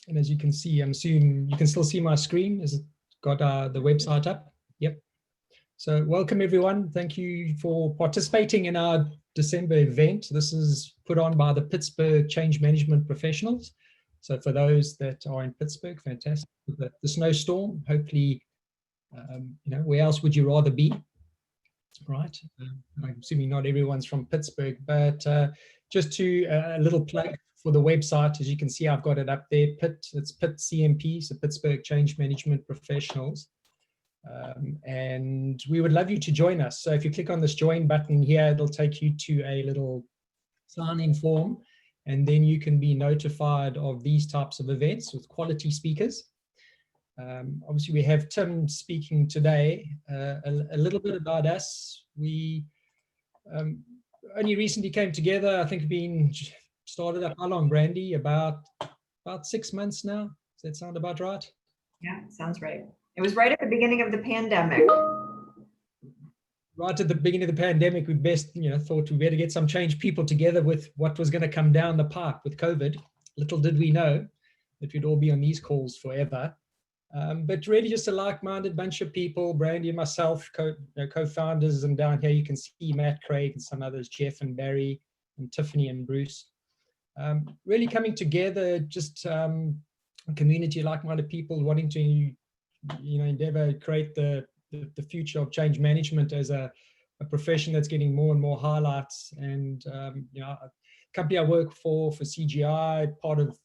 And as you can see, I'm assuming you can still see my screen. Has it got the website up? Yep. So welcome everyone. Thank you for participating in our December event. This is put on by the Pittsburgh Change Management Professionals. So for those that are in Pittsburgh, fantastic. The snowstorm, hopefully, you know, where else would you rather be? Right. I'm assuming not everyone's from Pittsburgh, but just to a little plug for the website. As you can see, I've got it up there. It's PITCMP, so Pittsburgh Change Management Professionals. And we would love you to join us. So if you click on this join button here, it'll take you to a little sign-in form, and then you can be notified of these types of events with quality speakers. Obviously, we have Tim speaking today. A little bit about us. We only recently came together. I think been started up, how long, Brandy? About 6 months now. Does that sound about right? Yeah, sounds right. It was right at the beginning of the pandemic. Right at the beginning of the pandemic, we thought we better get some change people together with what was going to come down the pipe with COVID. Little did we know that we'd all be on these calls forever. But really just a like-minded bunch of people, Brandy and myself, co-founders, and down here you can see Matt, Craig, and some others, Jeff and Barry, and Tiffany and Bruce. Really coming together, just a community of like-minded people wanting to, endeavor to create the future of change management as a profession that's getting more and more highlights. And a company I work for CGI, part of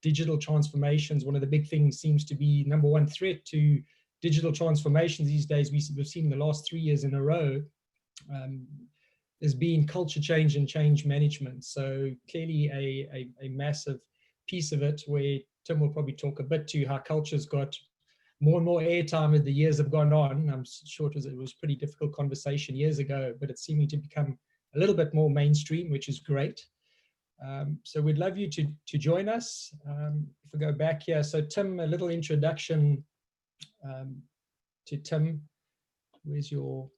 digital transformations. One of the big things seems to be number one threat to digital transformations these days. We've seen the last 3 years in a row has been culture change and change management. So clearly a massive piece of it, where Tim will probably talk a bit to how culture's got more and more airtime as the years have gone on. I'm sure it was a pretty difficult conversation years ago, but it's seeming to become a little bit more mainstream, which is great. So we'd love you to join us. If we go back here, so Tim, a little introduction to Tim. Where's your,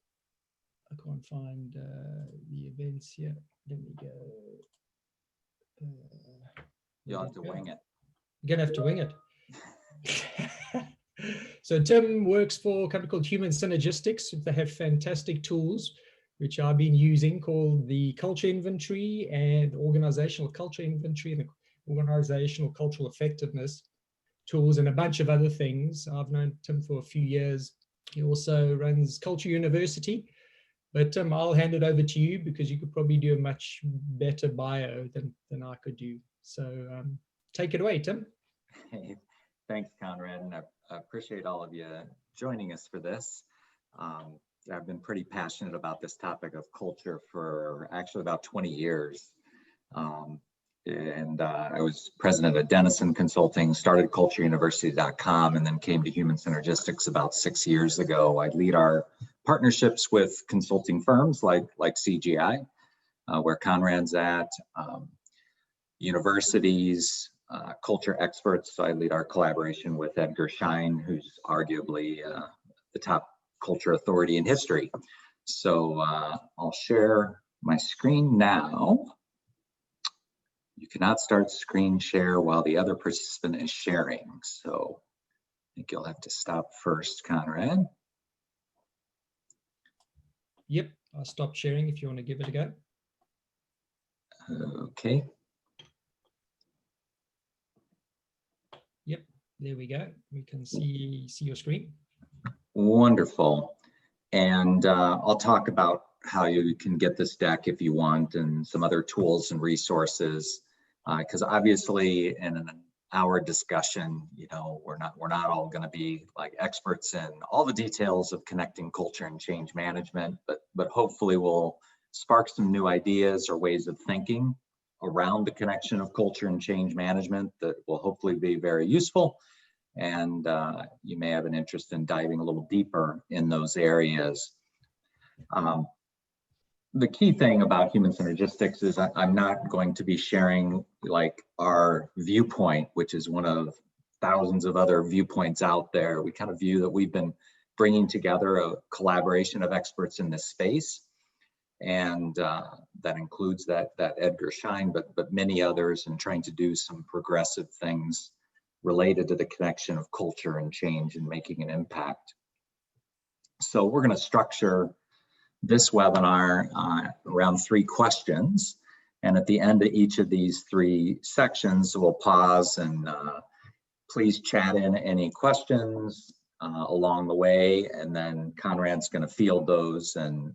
I can't find the events here. Let me go. You'll have to wing it. You're gonna have to wing it. So Tim works for a company called Human Synergistics. They have fantastic tools, which I've been using, called the Culture Inventory and Organizational Culture Inventory and the Organizational Cultural Effectiveness tools, and a bunch of other things. I've known Tim for a few years. He also runs Culture University. But Tim, I'll hand it over to you because you could probably do a much better bio than I could do. So take it away, Tim. Hey, thanks, Conrad, and I appreciate all of you joining us for this. I've been pretty passionate about this topic of culture for actually about 20 years. I was president of Dennison Consulting, started cultureuniversity.com, and then came to Human Synergistics about 6 years ago. I lead our partnerships with consulting firms like CGI, where Conrad's at, universities, culture experts. So I lead our collaboration with Edgar Schein, who's arguably the top culture authority in history. So I'll share my screen now. You cannot start screen share while the other participant is sharing. So I think you'll have to stop first, Conrad. Yep, I'll stop sharing if you want to give it a go. Okay. Yep, there we go. We can see your screen. Wonderful. And I'll talk about how you can get this deck if you want, and some other tools and resources. Because obviously in an hour discussion, we're not all going to be like experts in all the details of connecting culture and change management, but hopefully we'll spark some new ideas or ways of thinking around the connection of culture and change management that will hopefully be very useful. And you may have an interest in diving a little deeper in those areas. The key thing about Human Synergistics is I'm not going to be sharing like our viewpoint, which is one of thousands of other viewpoints out there. We kind of view that we've been bringing together a collaboration of experts in this space. And that includes that Edgar Schein, but many others, and trying to do some progressive things related to the connection of culture and change and making an impact. So we're going to structure this webinar around 3 questions. And at the end of each of these 3 sections, we'll pause and please chat in any questions along the way. And then Conrad's going to field those, and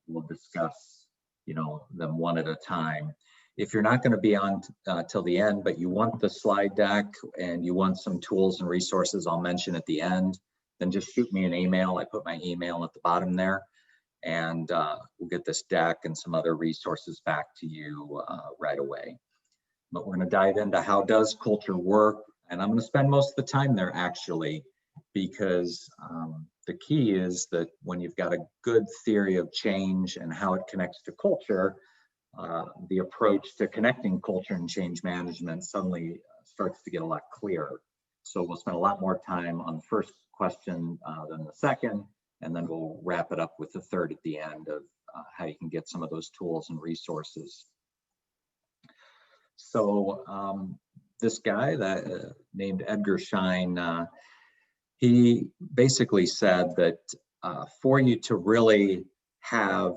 we'll discuss, them one at a time. If you're not going to be on till the end, but you want the slide deck and you want some tools and resources I'll mention at the end, then just shoot me an email. I put my email at the bottom there, and we'll get this deck and some other resources back to you right away. But we're going to dive into how does culture work, and I'm going to spend most of the time there actually, because the key is that when you've got a good theory of change and how it connects to culture, the approach to connecting culture and change management suddenly starts to get a lot clearer. So we'll spend a lot more time on the first question than the second, and then we'll wrap it up with the third at the end of how you can get some of those tools and resources. So this guy named Edgar Schein, he basically said that for you to really have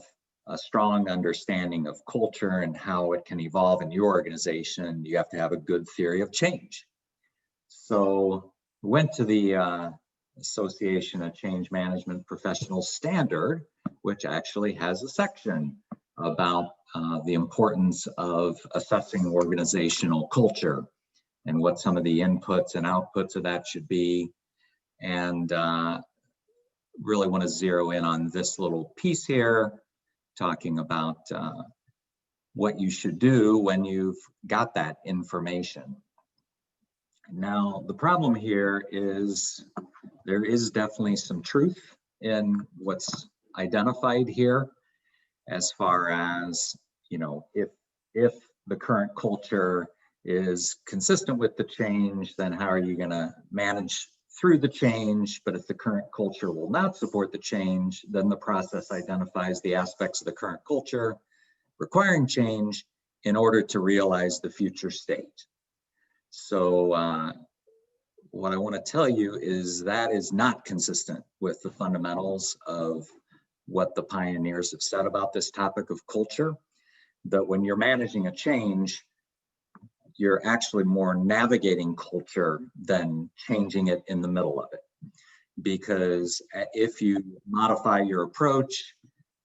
a strong understanding of culture and how it can evolve in your organization, you have to have a good theory of change. So we went to the Association of Change Management Professionals Standard, which actually has a section about the importance of assessing organizational culture and what some of the inputs and outputs of that should be. And really want to zero in on this little piece here, talking about what you should do when you've got that information. Now, the problem here is there is definitely some truth in what's identified here, as far as, if the current culture is consistent with the change, then how are you going to manage through the change? But if the current culture will not support the change, then the process identifies the aspects of the current culture requiring change in order to realize the future state. So what I want to tell you is that is not consistent with the fundamentals of what the pioneers have said about this topic of culture. That when you're managing a change, you're actually more navigating culture than changing it in the middle of it. Because if you modify your approach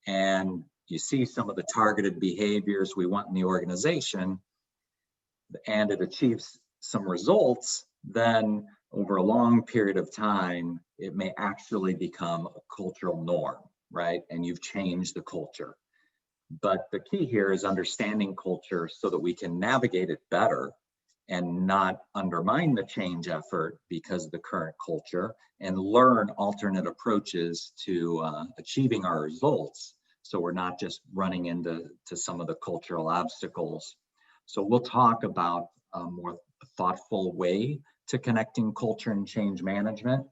and you see some of the targeted behaviors we want in the organization, and it achieves some results, then over a long period of time, it may actually become a cultural norm, right? And you've changed the culture. But the key here is understanding culture so that we can navigate it better and not undermine the change effort because of the current culture, and learn alternate approaches to achieving our results, so we're not just running into some of the cultural obstacles. So we'll talk about a more thoughtful way to connecting culture and change management.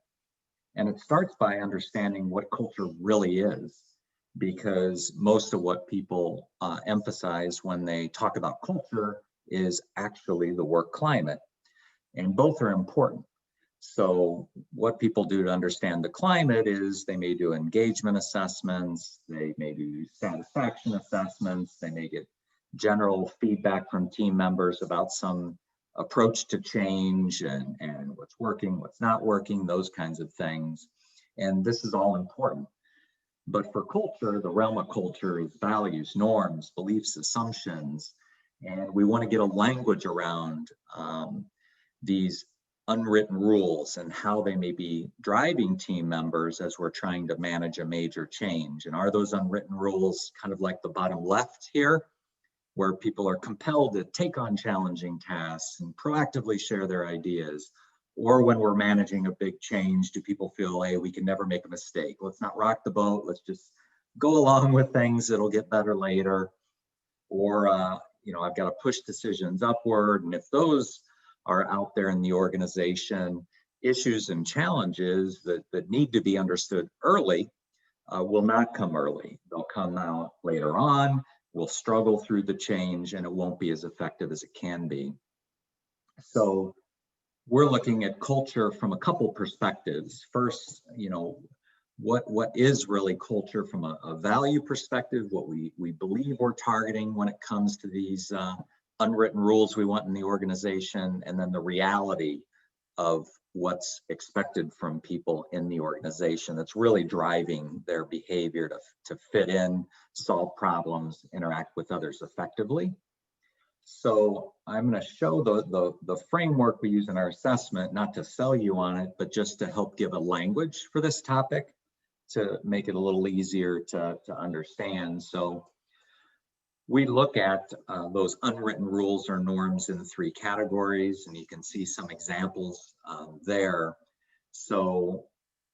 And it starts by understanding what culture really is, because most of what people emphasize when they talk about culture is actually the work climate, and both are important. So what people do to understand the climate is they may do engagement assessments, they may do satisfaction assessments, they may get general feedback from team members about some approach to change and what's working, what's not working, those kinds of things. And this is all important. But for culture, the realm of culture is values, norms, beliefs, assumptions. And we want to get a language around these unwritten rules and how they may be driving team members as we're trying to manage a major change. And are those unwritten rules kind of like the bottom left here, where people are compelled to take on challenging tasks and proactively share their ideas? Or when we're managing a big change, do people feel, hey, we can never make a mistake, let's not rock the boat, let's just go along with things, it'll get better later? Or I've got to push decisions upward. And if those are out there in the organization, issues and challenges that need to be understood early will not come early. They'll come out later on. We'll struggle through the change, and it won't be as effective as it can be. So we're looking at culture from a couple perspectives. First, what is really culture from a value perspective, what we believe we're targeting when it comes to these unwritten rules we want in the organization, and then the reality of what's expected from people in the organization that's really driving their behavior to fit in, solve problems, interact with others effectively. So I'm going to show the framework we use in our assessment, not to sell you on it, but just to help give a language for this topic to make it a little easier to understand. So we look at those unwritten rules or norms in 3 categories, and you can see some examples there. So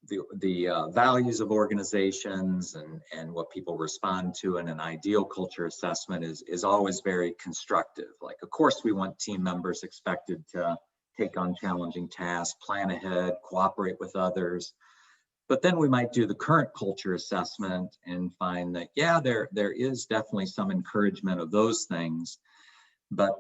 the values of organizations and what people respond to in an ideal culture assessment is always very constructive. Like, of course, we want team members expected to take on challenging tasks, plan ahead, cooperate with others. But then we might do the current culture assessment and find that, yeah, there is definitely some encouragement of those things, but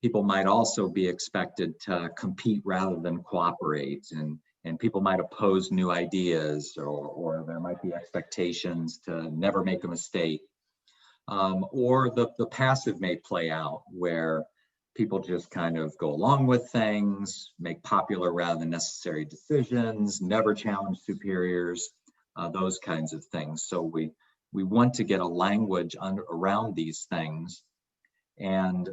people might also be expected to compete rather than cooperate, and people might oppose new ideas, or there might be expectations to never make a mistake. Or the passive may play out, where people just kind of go along with things, make popular rather than necessary decisions, never challenge superiors, those kinds of things. So we want to get a language around these things. And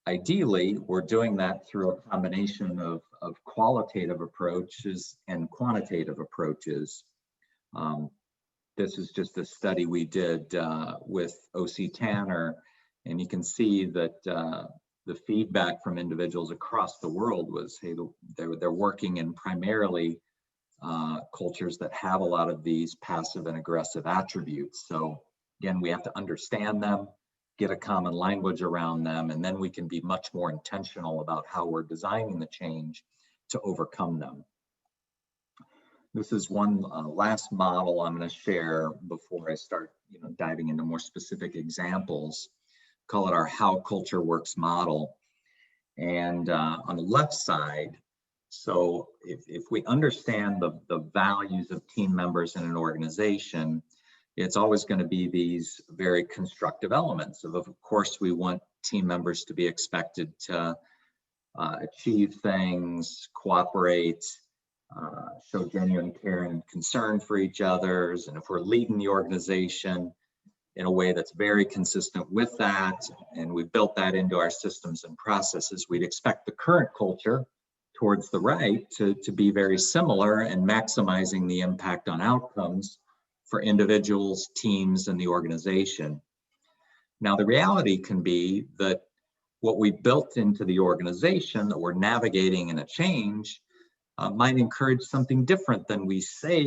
ideally, we're doing that through a combination of qualitative approaches and quantitative approaches. This is just a study we did with O.C. Tanner, and you can see that the feedback from individuals across the world was, hey, they're working in primarily cultures that have a lot of these passive and aggressive attributes. So again, we have to understand them, get a common language around them, and then we can be much more intentional about how we're designing the change to overcome them. This is one last model I'm going to share before I start diving into more specific examples. Call it our How Culture Works model. And on the left side, so if we understand the values of team members in an organization, it's always going to be these very constructive elements. Of course, we want team members to be expected to achieve things, cooperate, show genuine care and concern for each other's. And if we're leading the organization in a way that's very consistent with that, and we built that into our systems and processes, we'd expect the current culture towards the right to be very similar and maximizing the impact on outcomes for individuals, teams, and the organization. Now, the reality can be that what we built into the organization that we're navigating in a change might encourage something different than we say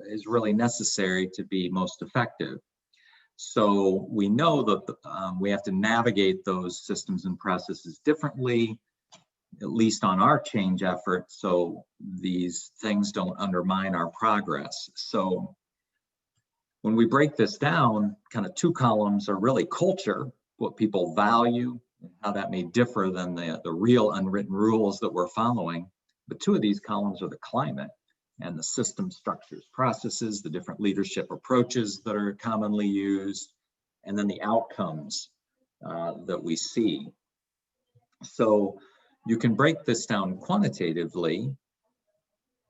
is really necessary to be most effective. So we know that we have to navigate those systems and processes differently, at least on our change effort, so these things don't undermine our progress. So when we break this down, kind of 2 columns are really culture, what people value, and how that may differ than the real unwritten rules that we're following. But 2 of these columns are the climate and the system structures, processes, the different leadership approaches that are commonly used, and then the outcomes that we see. So you can break this down quantitatively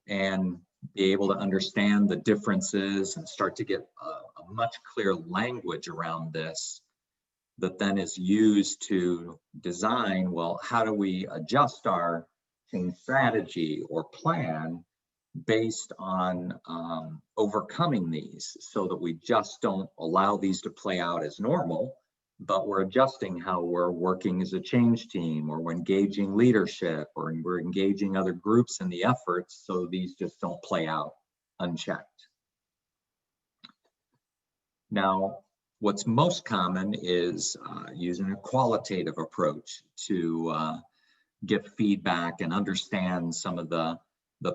and be able to understand the differences and start to get a much clearer language around this that then is used to design, well, how do we adjust our change strategy or plan based on overcoming these, so that we just don't allow these to play out as normal, but we're adjusting how we're working as a change team, or we're engaging leadership, or we're engaging other groups in the efforts, so these just don't play out unchecked. Now, what's most common is using a qualitative approach to get feedback and understand some of the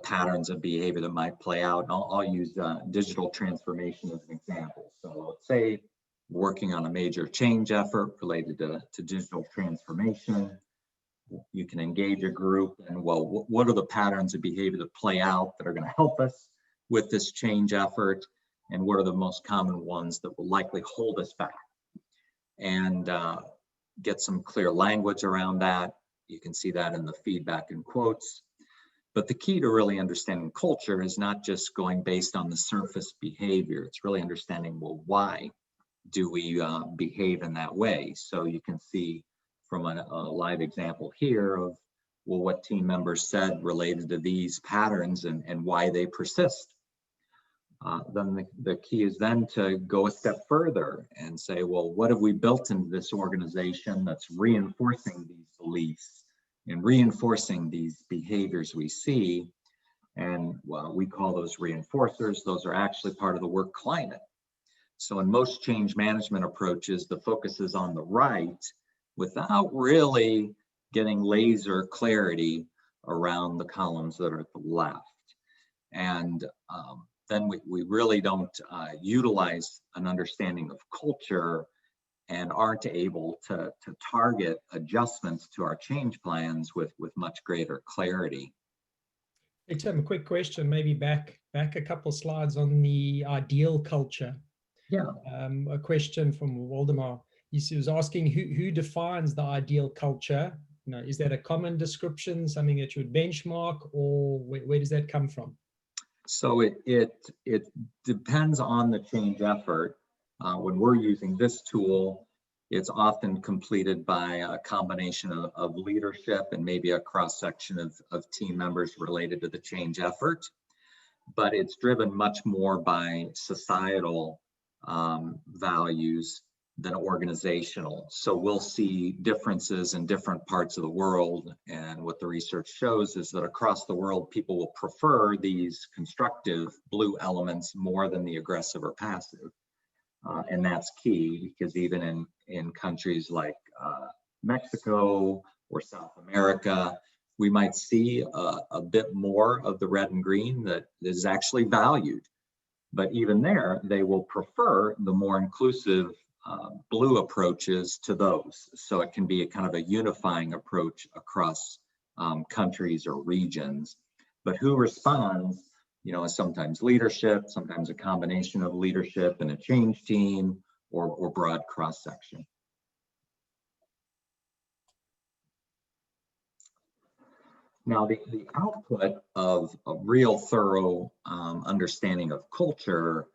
patterns of behavior that might play out. And I'll use digital transformation as an example. So let's say working on a major change effort related to digital transformation. You can engage a group and, well, what are the patterns of behavior that play out that are going to help us with this change effort? And what are the most common ones that will likely hold us back? And get some clear language around that. You can see that in the feedback and quotes. But the key to really understanding culture is not just going based on the surface behavior. It's really understanding, well, why do we behave in that way? So you can see from a live example here of, well, what team members said related to these patterns and why they persist. Then the key is then to go a step further and say, well, what have we built into this organization that's reinforcing these beliefs and reinforcing these behaviors we see? And well, we call those reinforcers. Those are actually part of the work climate. So in most change management approaches, the focus is on the right without really getting laser clarity around the columns that are at the left. And then we really don't utilize an understanding of culture and aren't able to target adjustments to our change plans with much greater clarity. Hey, Tim, a quick question, maybe back a couple slides on the ideal culture. Yeah. A question from Waldemar. He was asking who defines the ideal culture? You know, is that a common description, something that you would benchmark, or where does that come from? So it depends on the change effort. When we're using this tool, it's often completed by a combination of leadership and maybe a cross-section of team members related to the change effort. But it's driven much more by societal values than organizational. So we'll see differences in different parts of the world. And what the research shows is that across the world, people will prefer these constructive blue elements more than the aggressive or passive. And that's key, because even in countries like Mexico or South America, we might see a bit more of the red and green that is actually valued. But even there, they will prefer the more inclusive blue approaches to those. So it can be a kind of a unifying approach across countries or regions. But who responds, you know, is sometimes leadership, sometimes a combination of leadership and a change team, or broad cross-section. Now, the output of a real thorough understanding of culture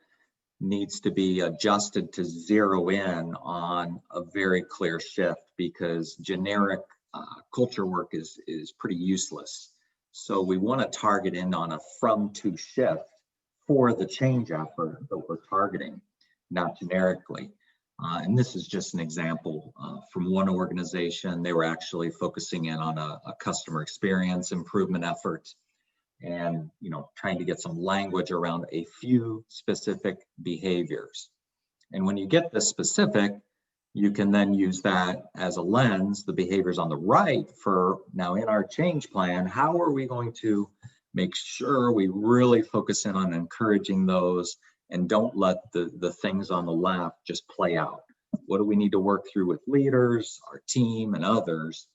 needs to be adjusted to zero in on a very clear shift, because generic culture work is pretty useless. So we want to target in on a from to shift for the change effort that we're targeting, not generically. And this is just an example from one organization. They were actually focusing in on a customer experience improvement effort, and trying to get some language around a few specific behaviors. And when you get this specific, you can then use that as a lens, the behaviors on the right, for now in our change plan, how are we going to make sure we really focus in on encouraging those and don't let the things on the left just play out? What do we need to work through with leaders, our team, and others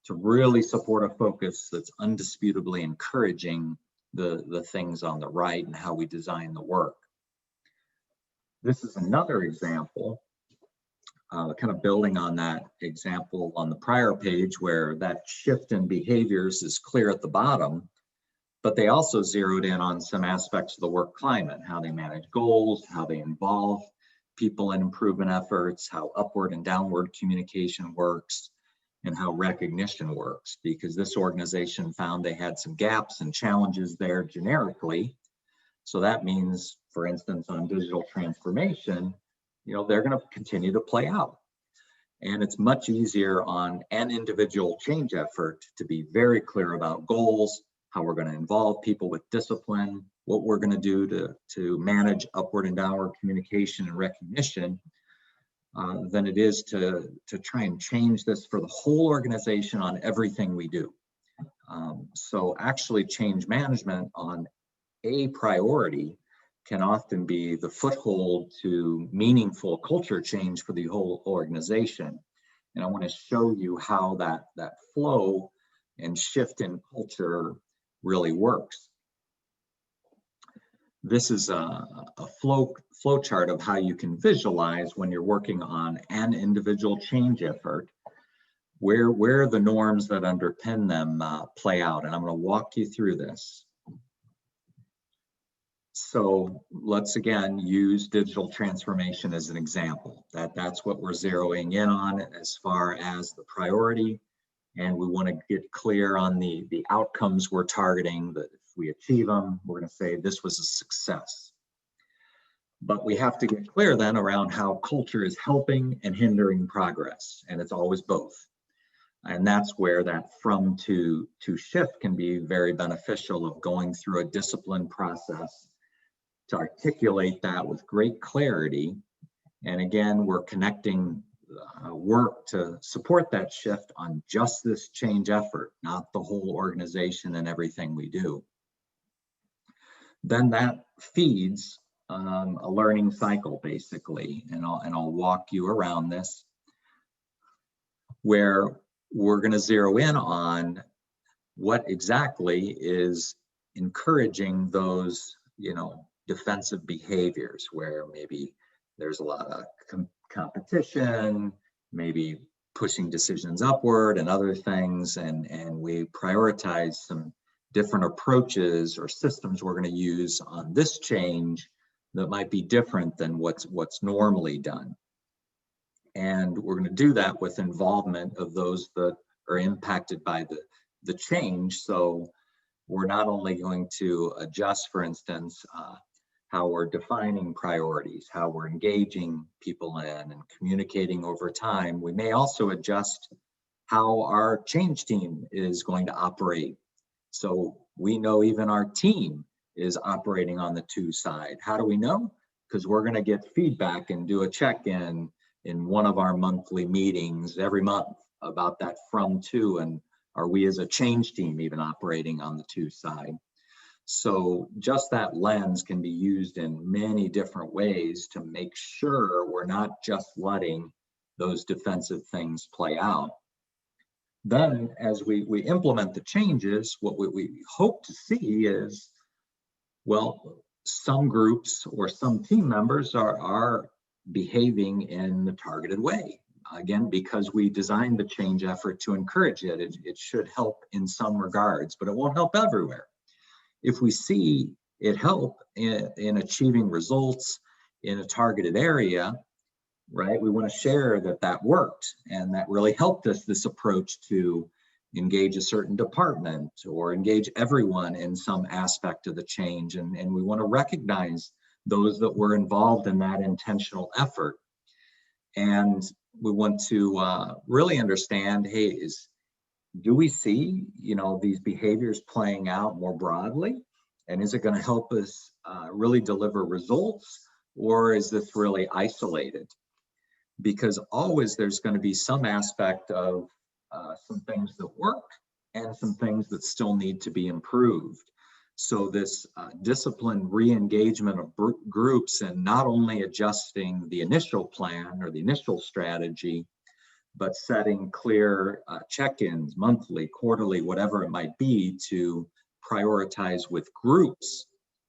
to really support a focus that's undisputably encouraging the things on the right and how we design the work? This is another example, kind of building on that example on the prior page, where that shift in behaviors is clear at the bottom, but they also zeroed in on some aspects of the work climate, how they manage goals, how they involve people in improvement efforts, how upward and downward communication works, and how recognition works, because this organization found they had some gaps and challenges there generically. So that means, for instance, on digital transformation, they're going to continue to play out. And it's much easier on an individual change effort to be very clear about goals, how we're going to involve people with discipline, what we're going to do to manage upward and downward communication and recognition, than it is to try and change this for the whole organization on everything we do. So actually, change management on a priority can often be the foothold to meaningful culture change for the whole organization. And I want to show you how that flow and shift in culture really works. This is a flow chart of how you can visualize when you're working on an individual change effort, where the norms that underpin them play out. And I'm going to walk you through this. So let's again use digital transformation as an example. That's what we're zeroing in on as far as the priority. And we want to get clear on the outcomes we're targeting, that if we achieve them, we're going to say this was a success. But we have to get clear then around how culture is helping and hindering progress. And it's always both. And that's where that from to shift can be very beneficial, of going through a disciplined process to articulate that with great clarity. And again, we're connecting work to support that shift on just this change effort, not the whole organization and everything we do. Then that feeds a learning cycle, basically, and I'll walk you around this, where we're going to zero in on what exactly is encouraging those, defensive behaviors, where maybe there's a lot of competition, maybe pushing decisions upward and other things, and we prioritize some different approaches or systems we're going to use on this change that might be different than what's normally done. And we're going to do that with involvement of those that are impacted by the change. So we're not only going to adjust, for instance, how we're defining priorities, how we're engaging people in and communicating over time. We may also adjust how our change team is going to operate. So we know even our team is operating on the two side. How do we know? Because we're going to get feedback and do a check-in in one of our monthly meetings every month about that from to, and are we as a change team even operating on the two side? So just that lens can be used in many different ways to make sure we're not just letting those defensive things play out. Then as we implement the changes, what we hope to see is, well, some groups or some team members are behaving in the targeted way. Again, because we designed the change effort to encourage it, it should help in some regards, but it won't help everywhere. If we see it help in achieving results in a targeted area, right, we want to share that worked and that really helped us, this approach to engage a certain department or engage everyone in some aspect of the change. And we want to recognize those that were involved in that intentional effort. And we want to really understand, hey, do we see, these behaviors playing out more broadly? And is it going to help us really deliver results, or is this really isolated? Because always there's going to be some aspect of some things that work and some things that still need to be improved. So this disciplined re-engagement of groups, and not only adjusting the initial plan or the initial strategy, but setting clear check-ins monthly, quarterly, whatever it might be, to prioritize with groups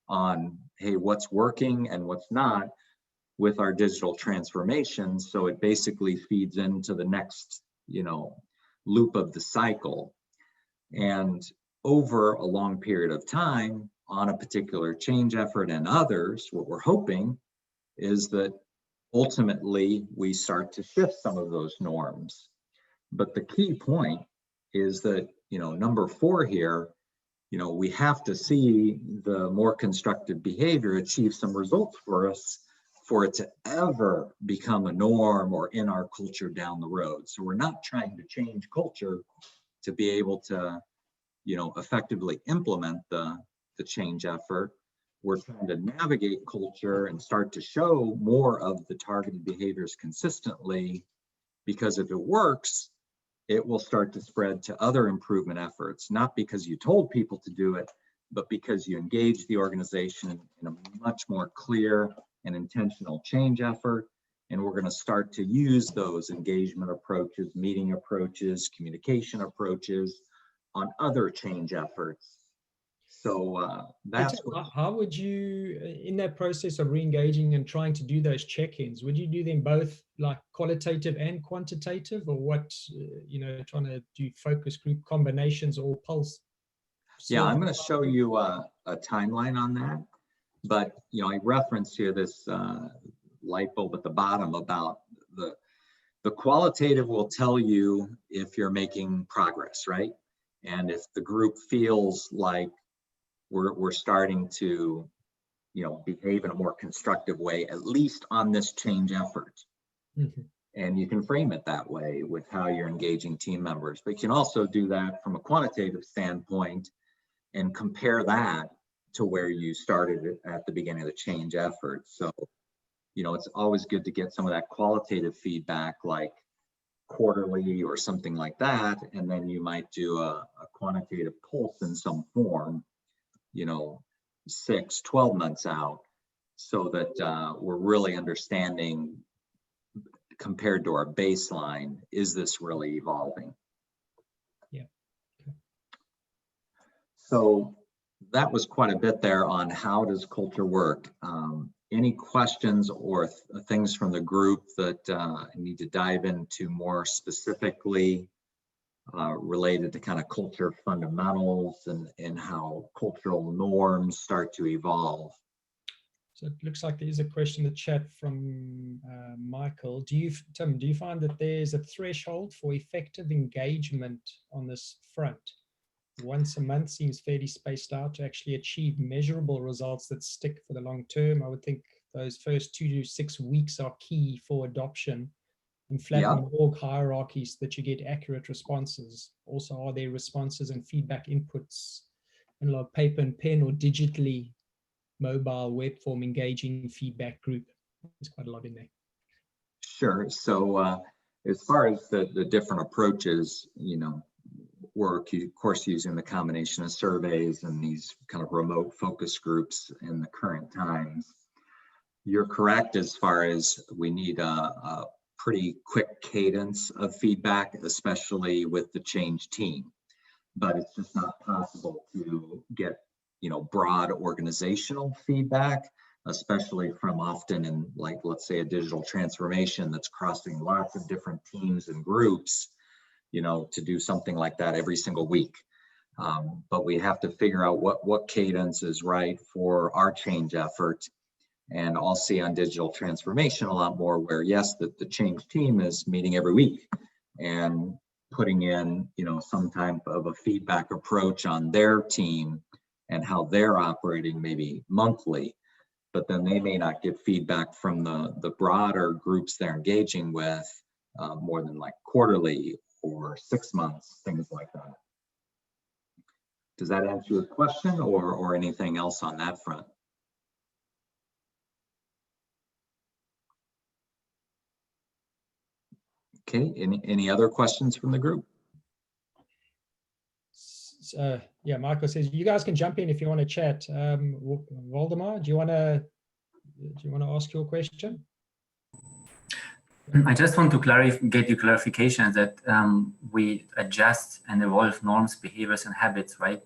on, hey, what's working and what's not with our digital transformation. So it basically feeds into the next, loop of the cycle. And over a long period of time on a particular change effort and others, what we're hoping is that ultimately we start to shift some of those norms. But the key point is that, number 4 here, we have to see the more constructive behavior achieve some results for us for it to ever become a norm or in our culture down the road. So we're not trying to change culture to be able to, effectively implement the change effort. We're trying to navigate culture and start to show more of the targeted behaviors consistently, because if it works, it will start to spread to other improvement efforts, not because you told people to do it, but because you engage the organization in a much more clear and intentional change effort. And we're going to start to use those engagement approaches, meeting approaches, communication approaches on other change efforts. So that's what, how would you, in that process of re-engaging and trying to do those check-ins, would you do them both like qualitative and quantitative, or what, trying to do focus group combinations or pulse? yeah, I'm going to show you a timeline on that. But, I referenced here this light bulb at the bottom about the qualitative will tell you if you're making progress, right? And if the group feels like we're starting to, behave in a more constructive way, at least on this change effort. Mm-hmm. And you can frame it that way with how you're engaging team members. But you can also do that from a quantitative standpoint and compare that to where you started at the beginning of the change effort. So, it's always good to get some of that qualitative feedback, like quarterly or something like that. And then you might do a quantitative pulse in some form, 6, 12 months out, so that we're really understanding, compared to our baseline, is this really evolving? Yeah. Okay. So that was quite a bit there on how does culture work. Any questions or things from the group that need to dive into more specifically related to kind of culture fundamentals and how cultural norms start to evolve? So it looks like there's a question in the chat from Michael. Tim, do you find that there's a threshold for effective engagement on this front? Once a month seems fairly spaced out to actually achieve measurable results that stick for the long term. I would think those first 2 to 6 weeks are key for adoption and flattening org hierarchies so that you get accurate responses. Also, are there responses and feedback inputs in like paper and pen or digitally mobile web form engaging feedback group? There's quite a lot in there. Sure. So as far as the different approaches, work, of course, using the combination of surveys and these kind of remote focus groups in the current times. You're correct as far as we need a pretty quick cadence of feedback, especially with the change team. But it's just not possible to get, broad organizational feedback, especially from often in, like, let's say a digital transformation that's crossing lots of different teams and groups, to do something like that every single week. But we have to figure out what cadence is right for our change effort. And I'll see on digital transformation a lot more where, yes, the change team is meeting every week and putting in, some type of a feedback approach on their team and how they're operating maybe monthly. But then they may not get feedback from the broader groups they're engaging with more than like quarterly or 6 months, things like that. Does that answer your question or anything else on that front? Okay, any other questions from the group? Yeah, Michael says you guys can jump in if you want to chat. Waldemar, do you want to ask your question? I just want to get you clarification that we adjust and evolve norms, behaviors, and habits, right?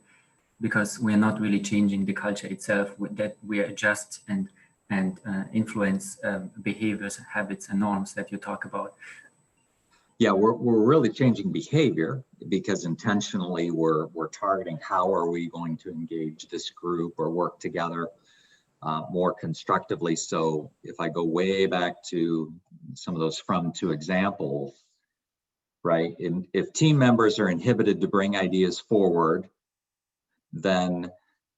Because we're not really changing the culture itself. That we adjust and influence behaviors, habits, and norms that you talk about. Yeah, we're really changing behavior because intentionally we're targeting how are we going to engage this group or work together more constructively. So if I go way back to some of those from to examples, right? And if team members are inhibited to bring ideas forward, then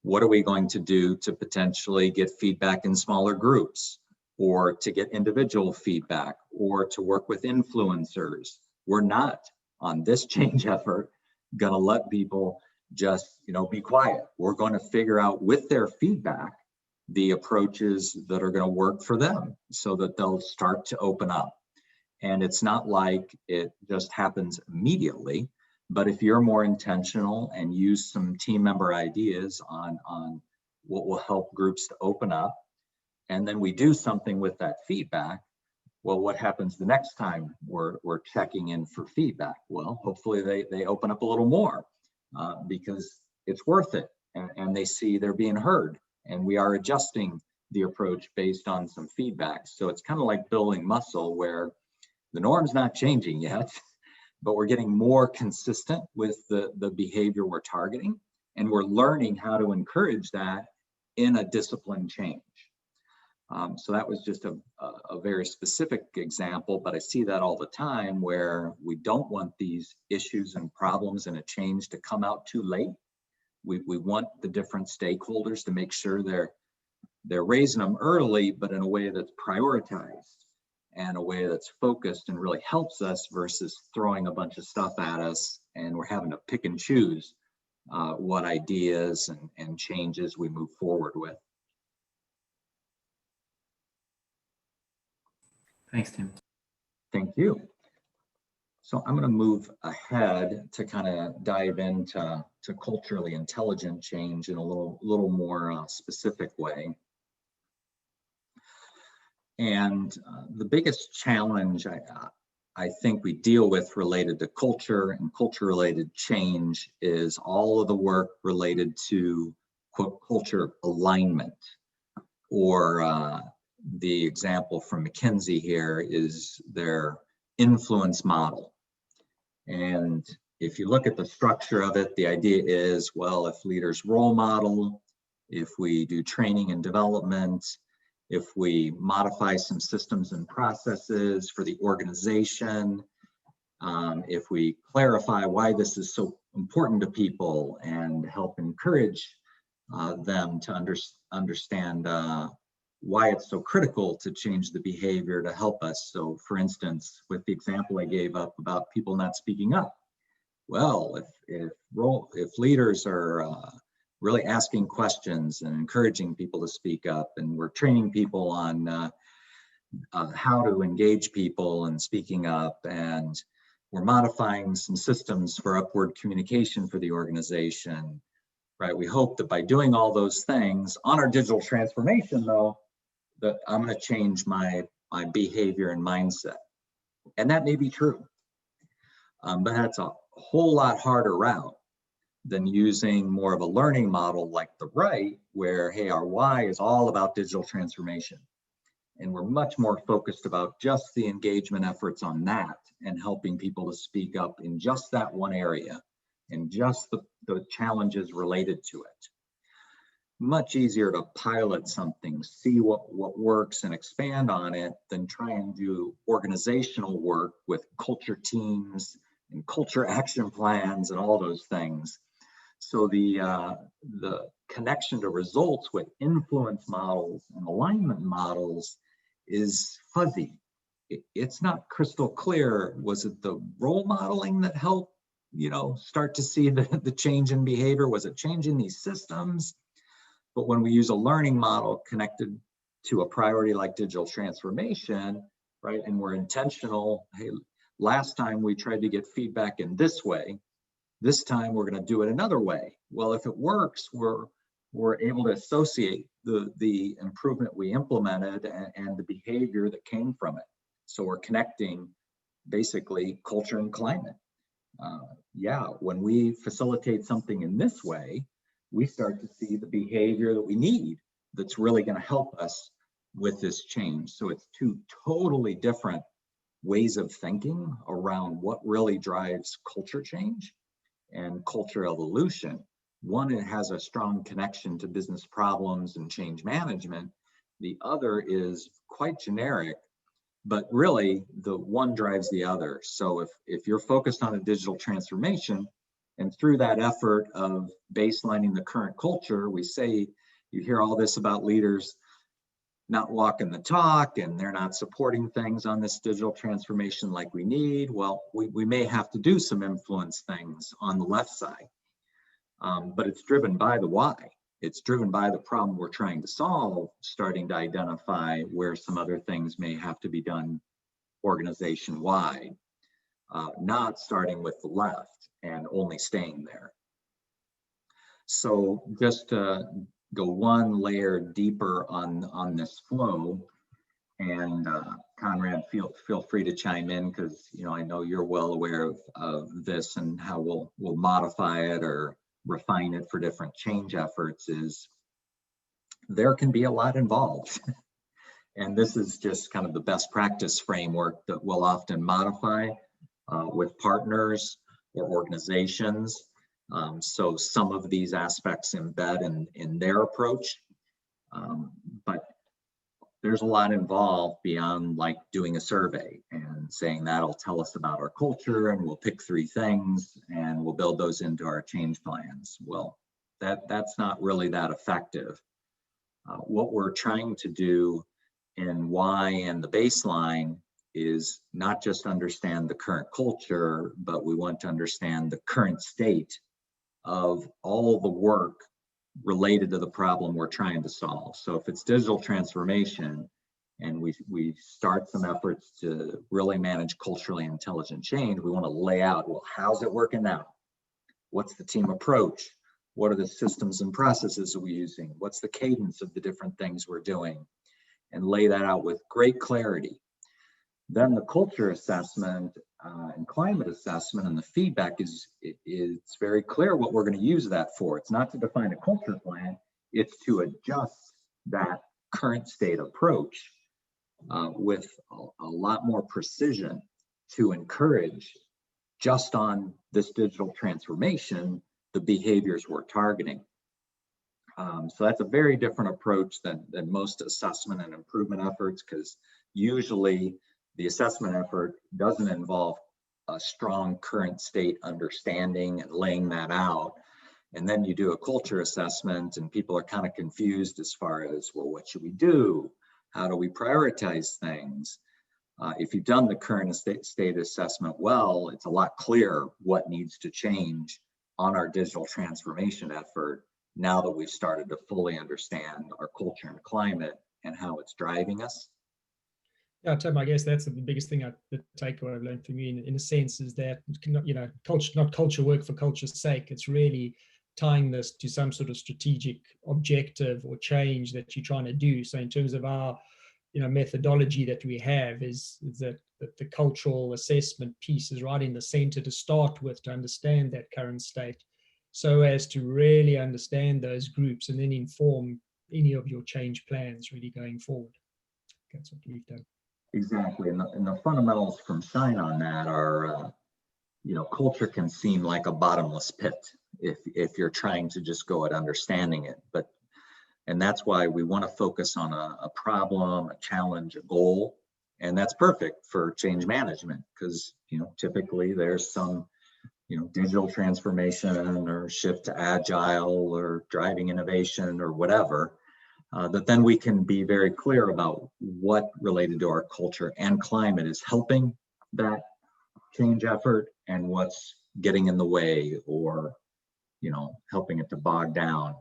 what are we going to do to potentially get feedback in smaller groups, or to get individual feedback, or to work with influencers? We're not on this change effort gonna let people just, be quiet. We're going to figure out with their feedback the approaches that are going to work for them so that they'll start to open up. And it's not like it just happens immediately, but if you're more intentional and use some team member ideas on what will help groups to open up, and then we do something with that feedback, Well, what happens the next time we're checking in for feedback? Well, hopefully they open up a little more because it's worth it, and they see they're being heard, and we are adjusting the approach based on some feedback. So it's kind of like building muscle, where the norm's not changing yet, but we're getting more consistent with the behavior we're targeting, and we're learning how to encourage that in a discipline change. So that was just a very specific example, but I see that all the time, where we don't want these issues and problems and a change to come out too late. We want the different stakeholders to make sure they're raising them early, but in a way that's prioritized and a way that's focused and really helps us, versus throwing a bunch of stuff at us and we're having to pick and choose what ideas and changes we move forward with. Thanks, Tim. Thank you. So I'm going to move ahead to kind of dive into culturally intelligent change in a little more specific way. And the biggest challenge I think we deal with related to culture and culture-related change is all of the work related to, quote, culture alignment, or the example from McKinsey here is their influence model. And if you look at the structure of it, the idea is, well, if leaders role model, if we do training and development, if we modify some systems and processes for the organization, if we clarify why this is so important to people and help encourage them to understand why it's so critical to change the behavior to help us. So for instance, with the example I gave up about people not speaking up, well, if leaders are really asking questions and encouraging people to speak up, and we're training people on how to engage people and speaking up, and we're modifying some systems for upward communication for the organization, right? We hope that by doing all those things on our digital transformation, though, that I'm going to change my behavior and mindset. And that may be true, but that's a whole lot harder route than using more of a learning model like the right, where, hey, our why is all about digital transformation. And we're much more focused about just the engagement efforts on that and helping people to speak up in just that one area and just the challenges related to it. Much easier to pilot something, see what works and expand on it, than try and do organizational work with culture teams and culture action plans and all those things. So the connection to results with influence models and alignment models is fuzzy. It's not crystal clear. Was it the role modeling that helped, start to see the change in behavior? Was it changing these systems? But when we use a learning model connected to a priority like digital transformation, right, and we're intentional, hey, last time we tried to get feedback in this way, this time we're going to do it another way. Well, if it works, we're able to associate the improvement we implemented and the behavior that came from it. So we're connecting basically culture and climate. When we facilitate something in this way, we start to see the behavior that we need that's really going to help us with this change. So it's two totally different ways of thinking around what really drives culture change and culture evolution. One, it has a strong connection to business problems and change management. The other is quite generic, but really the one drives the other. So if you're focused on a digital transformation, and through that effort of baselining the current culture, we say, you hear all this about leaders not walking the talk and they're not supporting things on this digital transformation like we need. Well, we may have to do some influence things on the left side, but it's driven by the why. It's driven by the problem we're trying to solve, starting to identify where some other things may have to be done organization-wide, not starting with the left and only staying there. So just to go one layer deeper on this flow And Conrad, feel free to chime in, because I know you're well aware of this and how we'll modify it or refine it for different change efforts. Is there can be a lot involved. And this is just kind of the best practice framework that we'll often modify with partners or organizations. So some of these aspects embed in their approach, but there's a lot involved beyond like doing a survey and saying that'll tell us about our culture and we'll pick 3 things and we'll build those into our change plans. Well, that's not really that effective. What we're trying to do in why and the baseline is not just understand the current culture, but we want to understand the current state of all the work related to the problem we're trying to solve. So if it's digital transformation and we start some efforts to really manage culturally intelligent change, we want to lay out, well, how's it working now? What's the team approach? What are the systems and processes we're using? What's the cadence of the different things we're doing? And lay that out with great clarity. Then the culture assessment and climate assessment and the feedback it's very clear what we're going to use that for. It's not to define a culture plan, it's to adjust that current state approach with a lot more precision to encourage, just on this digital transformation, the behaviors we're targeting. So that's a very different approach than most assessment and improvement efforts, because usually the assessment effort doesn't involve a strong current state understanding and laying that out. And then you do a culture assessment and people are kind of confused as far as, well, what should we do? How do we prioritize things? If you've done the current state assessment well, it's a lot clearer what needs to change on our digital transformation effort now that we've started to fully understand our culture and climate and how it's driving us. Yeah, Tim, I guess that's the biggest thing, the takeaway I've learned from you in a sense is that, culture, not culture work for culture's sake. It's really tying this to some sort of strategic objective or change that you're trying to do. So in terms of our, methodology that we have is that the cultural assessment piece is right in the center to start with, to understand that current state, so as to really understand those groups and then inform any of your change plans really going forward. That's what we've done. Exactly, and the fundamentals from Shine on that are, culture can seem like a bottomless pit if you're trying to just go at understanding it. And that's why we want to focus on a problem, a challenge, a goal, and that's perfect for change management because typically there's some digital transformation or shift to agile or driving innovation or whatever. That then we can be very clear about what related to our culture and climate is helping that change effort and what's getting in the way or, helping it to bog down.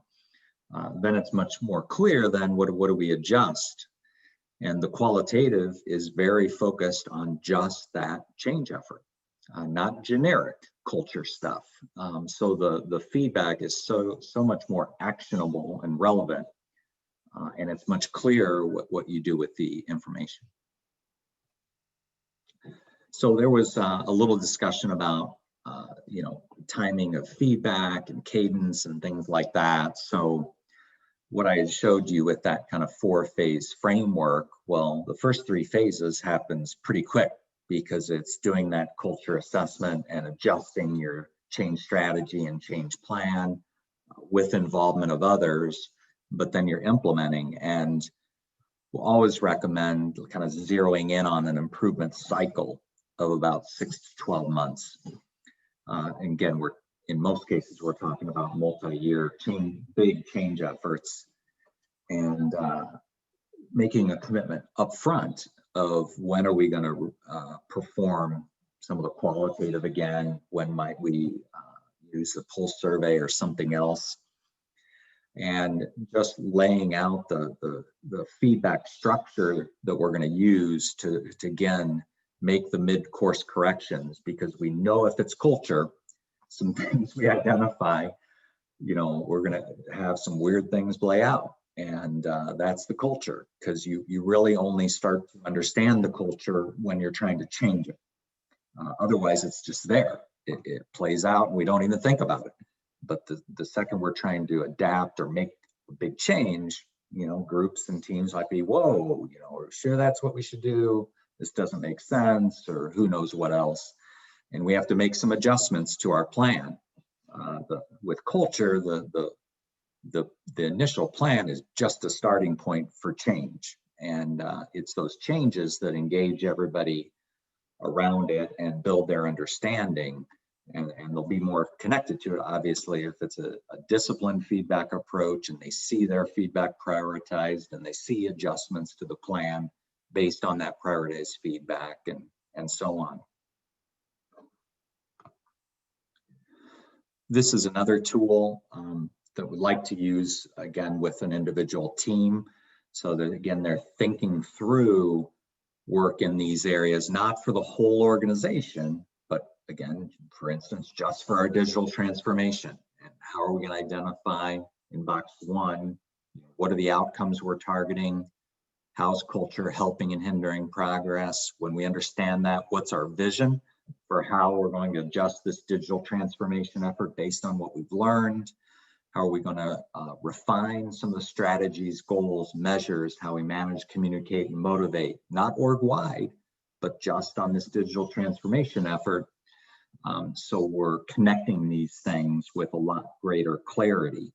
Then it's much more clear then what do we adjust? And the qualitative is very focused on just that change effort, not generic culture stuff. So the feedback is so much more actionable and relevant. And it's much clearer what you do with the information. So there was a little discussion about, timing of feedback and cadence and things like that. So what I showed you with that kind of 4-phase framework, well, the first 3 phases happens pretty quick because it's doing that culture assessment and adjusting your change strategy and change plan with involvement of others. But then you're implementing, and we'll always recommend kind of zeroing in on an improvement cycle of about 6 to 12 months. And again, in most cases, we're talking about multi-year big change efforts and making a commitment up front of when are we going to perform some of the qualitative again, when might we use the pulse survey or something else. And just laying out the feedback structure that we're going to use to again make the mid-course corrections, because we know if it's culture, some things we identify, we're going to have some weird things play out, And that's the culture, because you really only start to understand the culture when you're trying to change it. Otherwise, it's just there. It plays out and we don't even think about it. But the second we're trying to adapt or make a big change, you know, groups and teams might be, whoa, you know, are we sure that's what we should do? This doesn't make sense, or who knows what else. And we have to make some adjustments to our plan. With culture, the initial plan is just a starting point for change. And it's those changes that engage everybody around it and build their understanding. And they'll be more connected to it, obviously, if it's a disciplined feedback approach and they see their feedback prioritized and they see adjustments to the plan based on that prioritized feedback and so on. This is another tool that we'd like to use, again, with an individual team, so that, again, they're thinking through work in these areas, not for the whole organization, but again, for instance, just for our digital transformation. And how are we going to identify in box 1, what are the outcomes we're targeting? How's culture helping and hindering progress? When we understand that, what's our vision for how we're going to adjust this digital transformation effort based on what we've learned? How are we going to refine some of the strategies, goals, measures, how we manage, communicate, and motivate, not org-wide, but just on this digital transformation effort. So we're connecting these things with a lot greater clarity.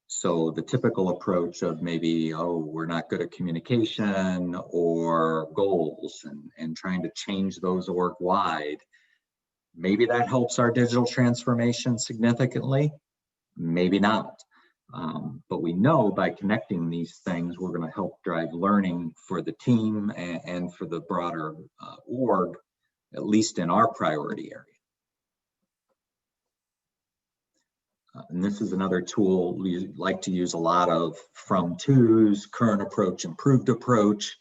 So the typical approach of maybe, oh, we're not good at communication or goals, and trying to change those org-wide, maybe that helps our digital transformation significantly. Maybe not, but we know by connecting these things, we're going to help drive learning for the team and for the broader org, at least in our priority area. And this is another tool we like to use a lot of, from twos, current approach, improved approach.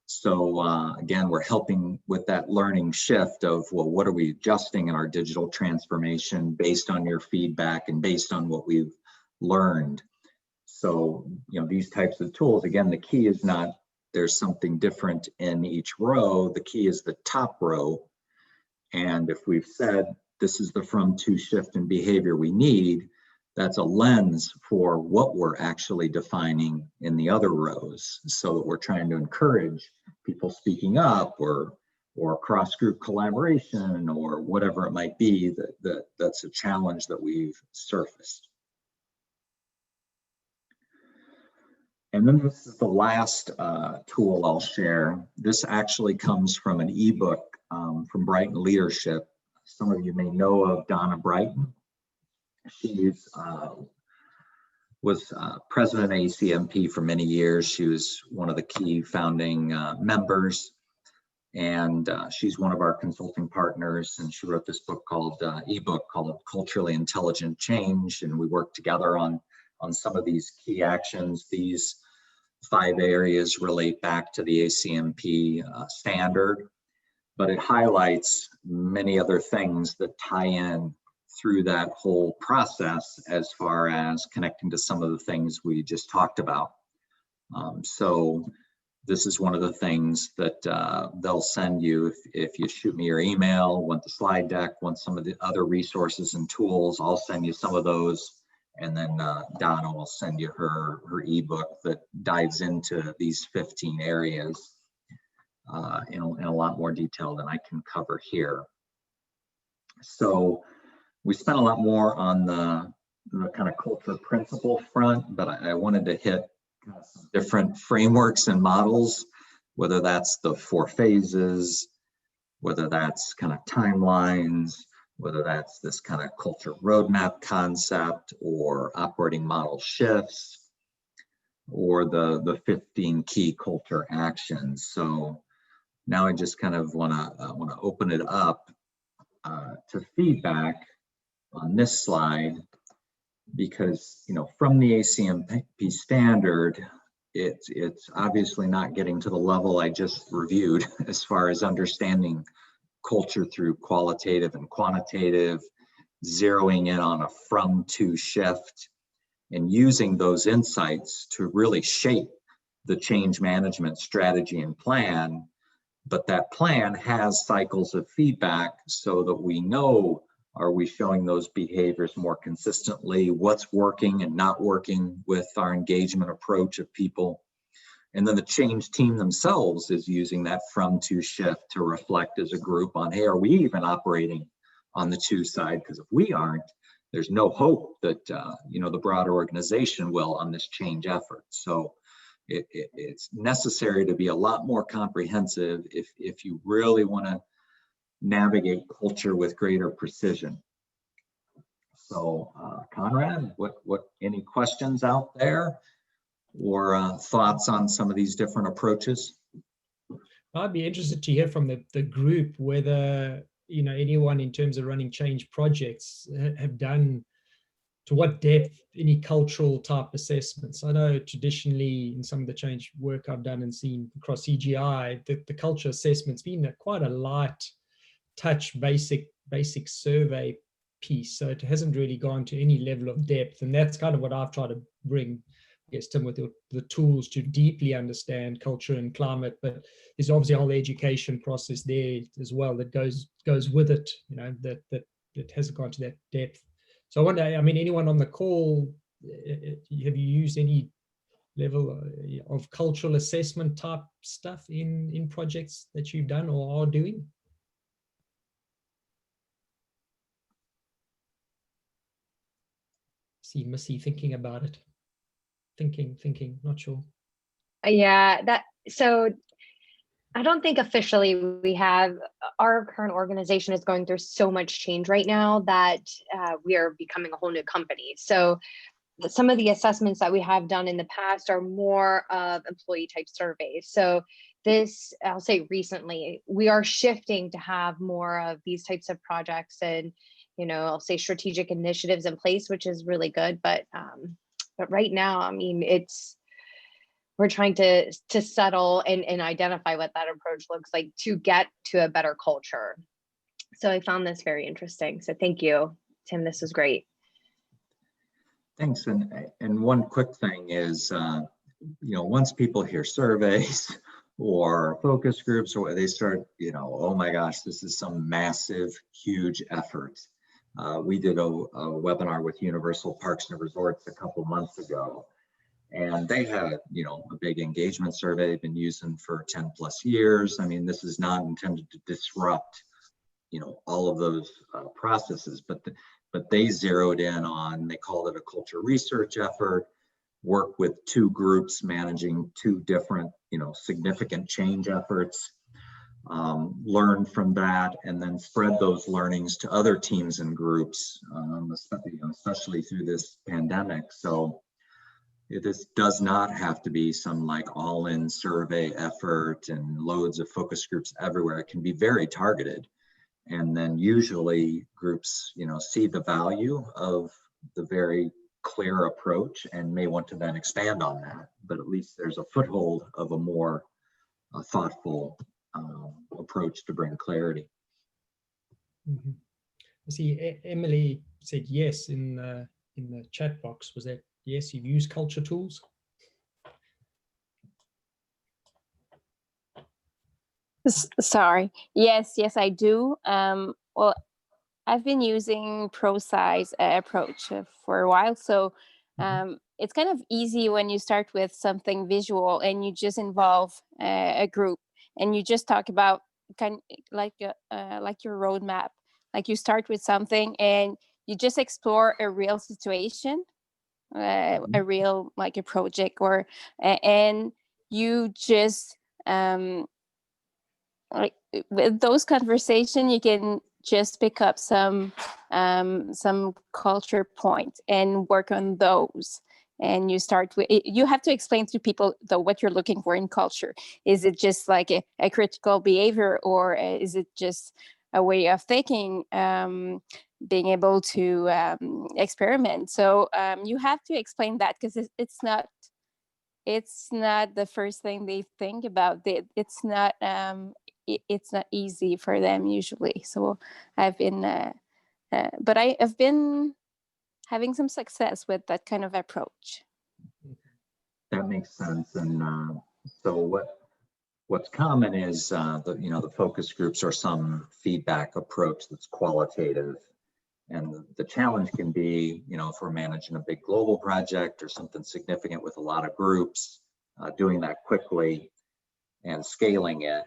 So again, we're helping with that learning shift of, well, what are we adjusting in our digital transformation based on your feedback and based on what we've learned. So, you know, these types of tools, again, the key is not there's something different in each row. The key is the top row. And if we've said this is the from to shift in behavior we need, that's a lens for what we're actually defining in the other rows, so that we're trying to encourage people speaking up or cross-group collaboration or whatever it might be that's a challenge that we've surfaced. And then this is the last tool I'll share. This actually comes from an ebook from Brighton Leadership. Some of you may know of Donna Brighton. She was president of PITCMP for many years. She was one of the key founding members, and she's one of our consulting partners. And she wrote this book called ebook called Culturally Intelligent Change, and we worked together on some of these key actions. These 5 areas relate back to the PITCMP standard, but it highlights many other things that tie in through that whole process as far as connecting to some of the things we just talked about. So this is one of the things that they'll send you if you shoot me your email, want the slide deck, want some of the other resources and tools, I'll send you some of those. And then Donna will send you her ebook that dives into these 15 areas in a lot more detail than I can cover here. So we spent a lot more on the kind of culture principle front, but I wanted to hit some different frameworks and models, whether that's the 4 phases, whether that's kind of timelines, whether that's this kind of culture roadmap concept or operating model shifts, or the 15 key culture actions. So now I just kind of want to open it up to feedback on this slide, because, you know, from the PITCMP standard, it's obviously not getting to the level I just reviewed as far as understanding culture through qualitative and quantitative, zeroing in on a from to shift, and using those insights to really shape the change management strategy and plan. But that plan has cycles of feedback so that we know, are we showing those behaviors more consistently? What's working and not working with our engagement approach of people? And then the change team themselves is using that from to shift to reflect as a group on, hey, are we even operating on the to side? Because if we aren't, there's no hope that the broader organization will on this change effort. So it's necessary to be a lot more comprehensive if you really want to navigate culture with greater precision. So Conrad, any questions out there or thoughts on some of these different approaches? I'd be interested to hear from the group whether anyone in terms of running change projects have done, to what depth, any cultural type assessments. I know traditionally in some of the change work I've done and seen across CGI, the culture assessment's been quite a light touch, basic survey piece. So it hasn't really gone to any level of depth. And that's kind of what I've tried to bring, I guess, Tim, with the tools to deeply understand culture and climate. But there's obviously a whole education process there as well that goes with it, that hasn't gone to that depth. So I wonder, anyone on the call, have you used any level of cultural assessment type stuff in projects that you've done or are doing? See Missy thinking about it. Thinking, not sure. Yeah, so I don't think officially we have. Our current organization is going through so much change right now that we are becoming a whole new company. So some of the assessments that we have done in the past are more of employee type surveys. So this, I'll say recently, we are shifting to have more of these types of projects and, I'll say strategic initiatives in place, which is really good. But right now, we're trying to settle and identify what that approach looks like to get to a better culture. So I found this very interesting. So thank you, Tim. This is great. Thanks. And one quick thing is, once people hear surveys or focus groups, or they start, oh my gosh, this is some massive, huge effort. We did a webinar with Universal Parks and Resorts a couple months ago, and they had, a big engagement survey they've been using for 10 plus years. This is not intended to disrupt, all of those processes, but they zeroed in on, they called it a culture research effort, work with two groups managing two different, significant change efforts, learn from that, and then spread those learnings to other teams and groups, especially through this pandemic. So this does not have to be some all-in survey effort and loads of focus groups everywhere. It can be very targeted. And then usually groups, see the value of the very clear approach and may want to then expand on that. But at least there's a foothold of a more thoughtful approach to bring clarity. Mm-hmm. I see Emily said yes in the chat box. Was that yes? You've used culture tools? Sorry. Yes, I do. Well, I've been using ProSize approach for a while. So it's kind of easy when you start with something visual and you just involve a group and you just talk about like your roadmap. Like you start with something and you just explore a real situation, a real a project, and you just with those conversations, you can just pick up some culture points and work on those. And you start with, you have to explain to people though what you're looking for in culture. Is it just like a critical behavior, or is it just a way of thinking, being able to experiment? So you have to explain that, because it's not the first thing they think about. It's not easy for them usually. So I've been, but I have been having some success with that kind of approach. That makes sense. And so what's common is the focus groups or some feedback approach that's qualitative. And the challenge can be, if we're managing a big global project or something significant with a lot of groups, doing that quickly and scaling it.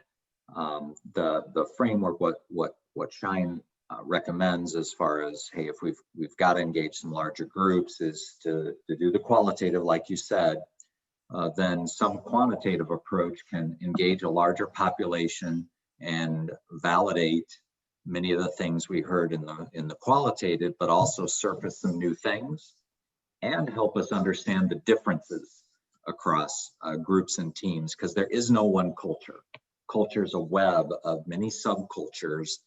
The framework, what Shine recommends as far as, hey, if we've got to engage some larger groups, is to do the qualitative, like you said. Then some quantitative approach can engage a larger population and validate many of the things we heard in the qualitative, but also surface some new things and help us understand the differences across groups and teams, because there is no one culture. Culture is a web of many subcultures,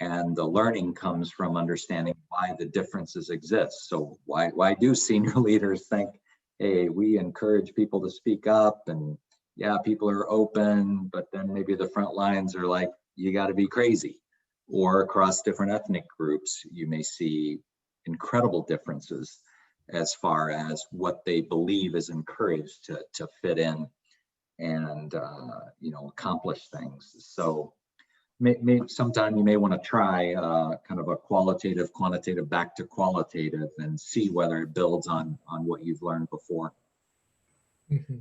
and the learning comes from understanding why the differences exist. So why do senior leaders think, hey, we encourage people to speak up, and yeah, people are open, but then maybe the front lines are like, you got to be crazy. Or across different ethnic groups, you may see incredible differences as far as what they believe is encouraged to fit in and accomplish things. So sometime you may want to try kind of a qualitative, quantitative back to qualitative and see whether it builds on what you've learned before. Mm-hmm.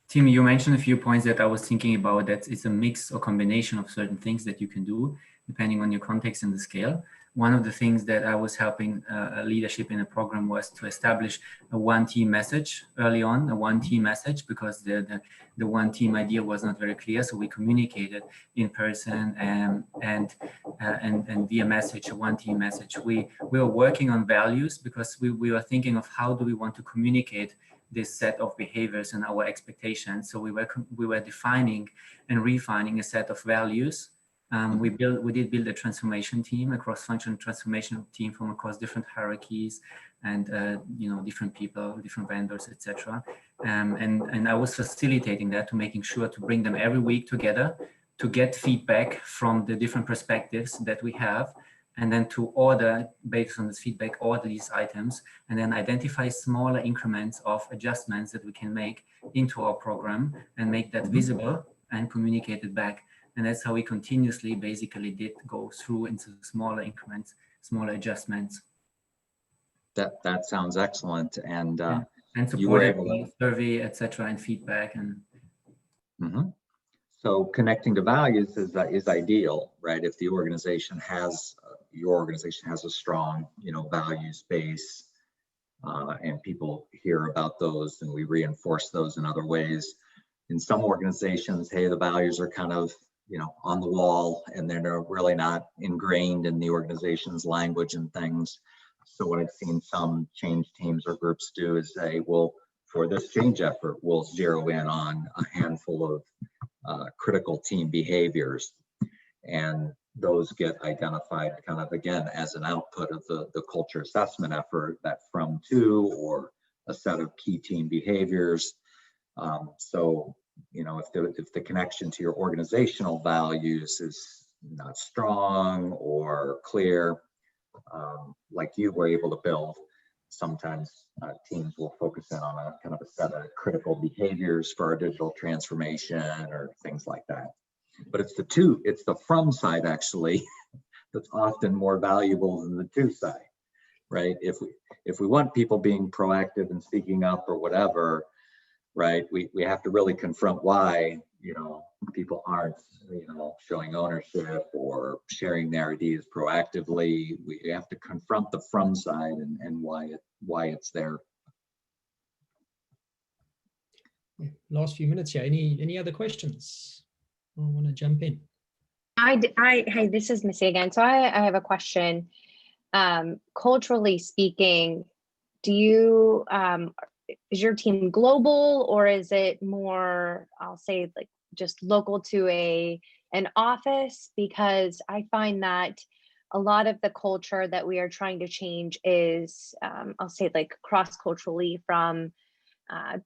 Tim, you mentioned a few points that I was thinking about, that it's a mix or combination of certain things that you can do depending on your context and the scale. One of the things that I was helping leadership in a program was to establish a one team message early on, a one team message, because the one team idea was not very clear. So we communicated in person and via message, a one team message. We were working on values because we were thinking of how do we want to communicate this set of behaviors and our expectations. So we were defining and refining a set of values. We did build a transformation team, a cross-functional transformation team from across different hierarchies and different people, different vendors, etc. And I was facilitating that, to making sure to bring them every week together to get feedback from the different perspectives that we have, and then to order, based on this feedback, order these items, and then identify smaller increments of adjustments that we can make into our program and make that visible and communicate it back. And that's how we continuously basically did go through into smaller increments, smaller adjustments. That sounds excellent. And you were able to survey, etc., and feedback. And so connecting to values is ideal, right? If the organization has your organization has a strong values base, and people hear about those, and we reinforce those in other ways. In some organizations, hey, the values are kind of on the wall, and they're really not ingrained in the organization's language and things. So what I've seen some change teams or groups do is say, well, for this change effort, we'll zero in on a handful of critical team behaviors, and those get identified kind of again as an output of the culture assessment effort, that from to or a set of key team behaviors. So if the connection to your organizational values is not strong or clear, like you were able to build, sometimes teams will focus in on a kind of a set of critical behaviors for our digital transformation or things like that. But it's the from side actually that's often more valuable than the to side, right? If we want people being proactive and speaking up or whatever, right, we have to really confront why people aren't showing ownership or sharing their ideas proactively. We have to confront the from side and why it's there. Last few minutes here. Any other questions? I want to jump in. Hey, this is Missy again. So I have a question. Culturally speaking, do you is your team global, or is it more, I'll say, like just local to an office? Because I find that a lot of the culture that we are trying to change is, I'll say, like cross-culturally from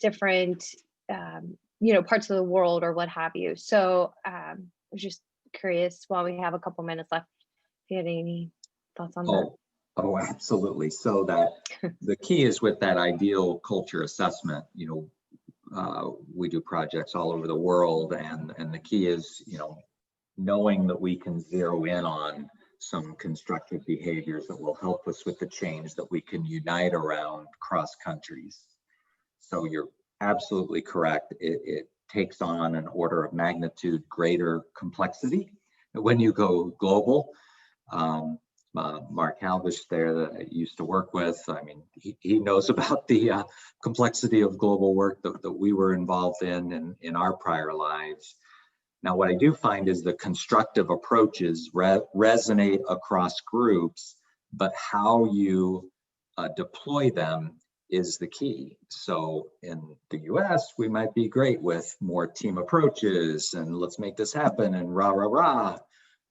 different parts of the world or what have you. So I was just curious, while we have a couple minutes left, if you had any thoughts on that. Oh, absolutely. So that the key is with that ideal culture assessment, we do projects all over the world, and the key is, knowing that we can zero in on some constructive behaviors that will help us with the change that we can unite around cross countries. So you're absolutely correct. It takes on an order of magnitude greater complexity when you go global. Mark Halbish there that I used to work with, I mean, he knows about the complexity of global work that we were involved in our prior lives. Now, what I do find is the constructive approaches resonate across groups, but how you deploy them is the key. So in the US, we might be great with more team approaches and let's make this happen and rah, rah, rah.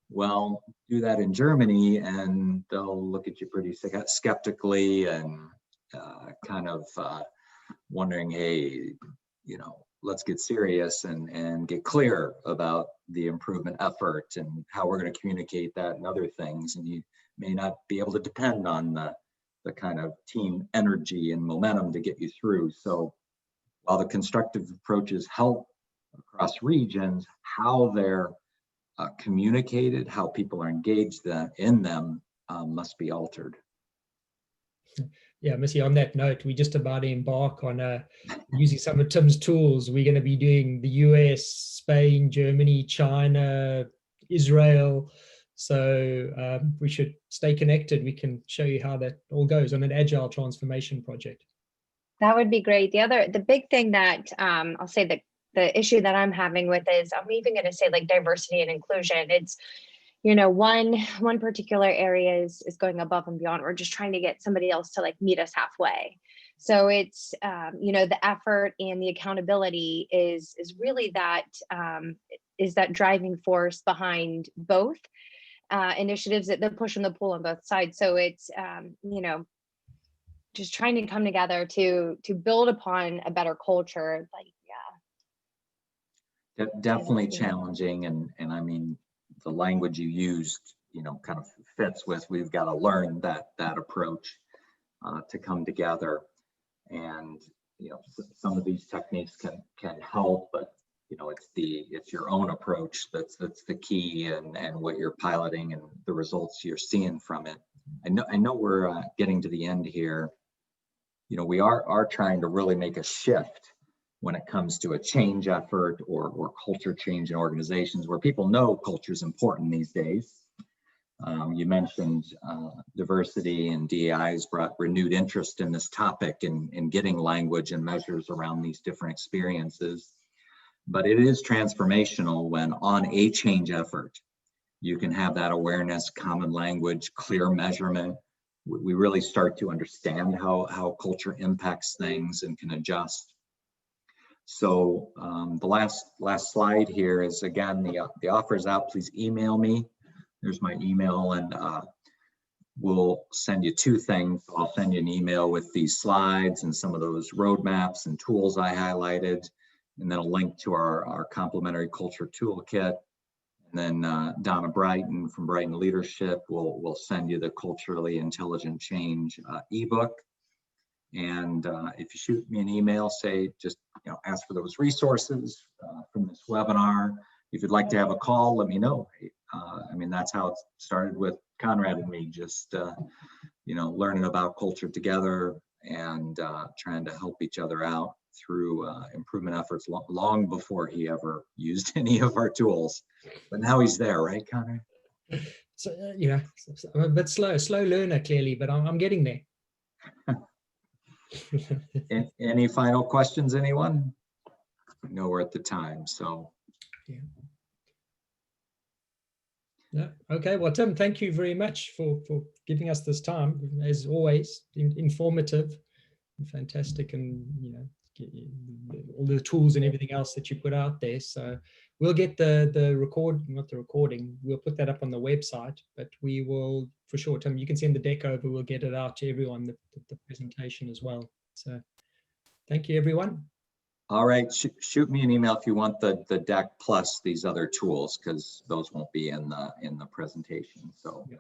Well, do that in Germany and they'll look at you pretty skeptically and kind of wondering, hey, let's get serious and get clear about the improvement effort and how we're going to communicate that and other things. And you may not be able to depend on the kind of team energy and momentum to get you through. So while the constructive approaches help across regions, how they're communicated, how people are engaged in them must be altered. Yeah, Missy, on that note, we just about to embark on using some of Tim's tools. We're going to be doing the US, Spain, Germany, China, Israel. So we should stay connected. We can show you how that all goes on an agile transformation project. That would be great. The big thing that I'll say that the issue that I'm having with is, I'm even going to say like diversity and inclusion. It's, one particular area is going above and beyond. We're just trying to get somebody else to like meet us halfway. So it's, the effort and the accountability is really that driving force behind both initiatives, that the push and the pull on both sides. So it's, just trying to come together to build upon a better culture. Like, yeah. Definitely challenging. And I mean, the language you used, kind of fits with, we've got to learn that approach to come together. And, some of these techniques can help, but, it's your own approach that's the key, and what you're piloting and the results you're seeing from it. I know we're getting to the end here. We are trying to really make a shift when it comes to a change effort or culture change in organizations where people know culture is important these days. You mentioned diversity, and DEI has brought renewed interest in this topic and getting language and measures around these different experiences. But it is transformational when on a change effort, you can have that awareness, common language, clear measurement. We really start to understand how culture impacts things and can adjust. So the last slide here is, again, the offer is out. Please email me. There's my email, and we'll send you two things. I'll send you an email with these slides and some of those roadmaps and tools I highlighted, and then a link to our complementary culture toolkit. And then Donna Brighton from Brighton Leadership will send you the Culturally Intelligent Change ebook. And if you shoot me an email, say, just ask for those resources from this webinar. If you'd like to have a call, let me know. I mean, that's how it started with Conrad and me, just learning about culture together and trying to help each other out through improvement efforts long before he ever used any of our tools. But now he's there, right, Conrad? So I'm a bit slow learner clearly, but I'm getting there. Any final questions, anyone? I know we're at the time, so. Yeah. No. Okay, well, Tim, thank you very much for giving us this time. As always, informative and fantastic, and all the tools and everything else that you put out there. So we'll get not the recording, we'll put that up on the website, but we will for sure, Tim, you can send the deck over, we'll get it out to everyone, the presentation as well. So thank you, everyone. All right, shoot me an email if you want the deck plus these other tools, because those won't be in the presentation. So, yeah.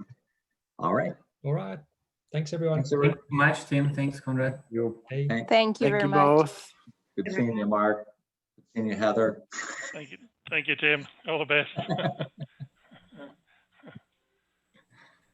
All right. All right. Thanks, everyone. Thanks, Thank everyone. you much, Tim. Thanks, Conrad. Hey. Thanks. Thank you Thank very you much. both. Good seeing you, Mark. Good seeing you, Heather. Thank you, Tim. All the best.